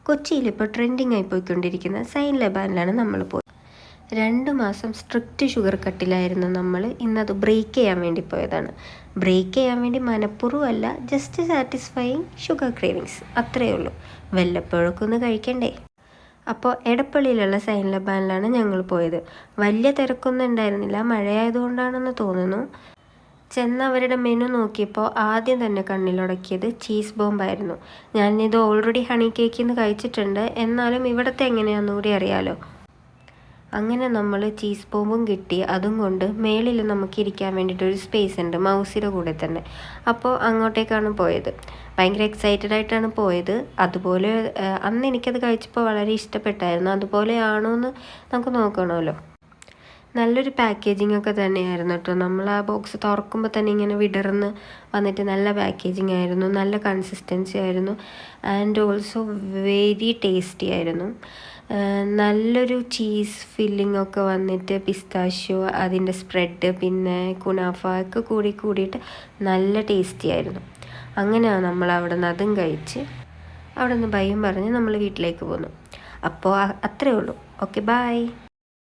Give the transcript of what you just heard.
കൊച്ചിയിൽ ഇപ്പോൾ ട്രെൻഡിങ് ആയി പോയിക്കൊണ്ടിരിക്കുന്ന സൈൻ ലബാനിലാണ് നമ്മൾ പോയത്. 2 മാസം സ്ട്രിക്റ്റ് ഷുഗർ കട്ടിലായിരുന്നു നമ്മൾ. ഇന്നത് ബ്രേക്ക് ചെയ്യാൻ വേണ്ടി പോയതാണ്. ബ്രേക്ക് ചെയ്യാൻ വേണ്ടി മനഃപൂർവ്വമല്ല, ജസ്റ്റ് സാറ്റിസ്ഫൈയിങ് ഷുഗർ ക്രേവിങ്സ്, അത്രയേ ഉള്ളൂ. വല്ലപ്പോഴൊക്കെ ഒന്ന് കഴിക്കണ്ടേ. അപ്പോൾ എടപ്പള്ളിയിലുള്ള സൈൻ ലബാനിലാണ് ഞങ്ങൾ പോയത്. വലിയ തിരക്കൊന്നും ഉണ്ടായിരുന്നില്ല, മഴയായതുകൊണ്ടാണെന്ന് തോന്നുന്നു. ചെന്ന് അവരുടെ മെനു നോക്കിയപ്പോൾ ആദ്യം തന്നെ കണ്ണിലുടക്കിയത് ചീസ് ബോംബായിരുന്നു. ഞാനിത് ഓൾറെഡി ഹണി കേക്കിൽ നിന്ന് കഴിച്ചിട്ടുണ്ട്, എന്നാലും ഇവിടുത്തെ എങ്ങനെയാണെന്ന് കൂടി അറിയാലോ. അങ്ങനെ നമ്മൾ ചീസ് ബോംബും കിട്ടി. അതും കൊണ്ട് മേളിൽ നമുക്ക് ഇരിക്കാൻ വേണ്ടിയിട്ടൊരു സ്പേസ് ഉണ്ട് മൗസിയുടെ കൂടെ തന്നെ. അപ്പോൾ അങ്ങോട്ടേക്കാണ് പോയത്. ഭയങ്കര എക്സൈറ്റഡ് ആയിട്ടാണ് പോയത്. അതുപോലെ അന്ന് എനിക്കത് കഴിച്ചപ്പോൾ വളരെ ഇഷ്ടപ്പെട്ടായിരുന്നു. അതുപോലെയാണോ എന്ന് നമുക്ക് നോക്കണമല്ലോ. നല്ലൊരു പാക്കേജിംഗ് ഒക്കെ തന്നെയായിരുന്നു കേട്ടോ. നമ്മൾ ആ ബോക്സ് തുറക്കുമ്പോൾ തന്നെ ഇങ്ങനെ വിടർന്ന് വന്നിട്ട് നല്ല പാക്കേജിംഗ് ആയിരുന്നു, നല്ല കൺസിസ്റ്റൻസി ആയിരുന്നു. ആൻഡ് ഓൾസോ വെരി ടേസ്റ്റി ആയിരുന്നു. നല്ലൊരു ചീസ് ഫില്ലിംഗ് ഒക്കെ വന്നിട്ട് പിസ്താഷ്യോ, അതിൻ്റെ സ്പ്രെഡ്, പിന്നെ കുനാഫ ഒക്കെ കൂടിയിട്ട് നല്ല ടേസ്റ്റി ആയിരുന്നു. അങ്ങനെയാണ് നമ്മൾ അവിടെ നിന്ന് അതും കഴിച്ച് അവിടെ നിന്ന് ബൈയും പറഞ്ഞ് നമ്മൾ വീട്ടിലേക്ക് പോന്നു. അപ്പോൾ അത്രയേ ഉള്ളൂ. Okay, by.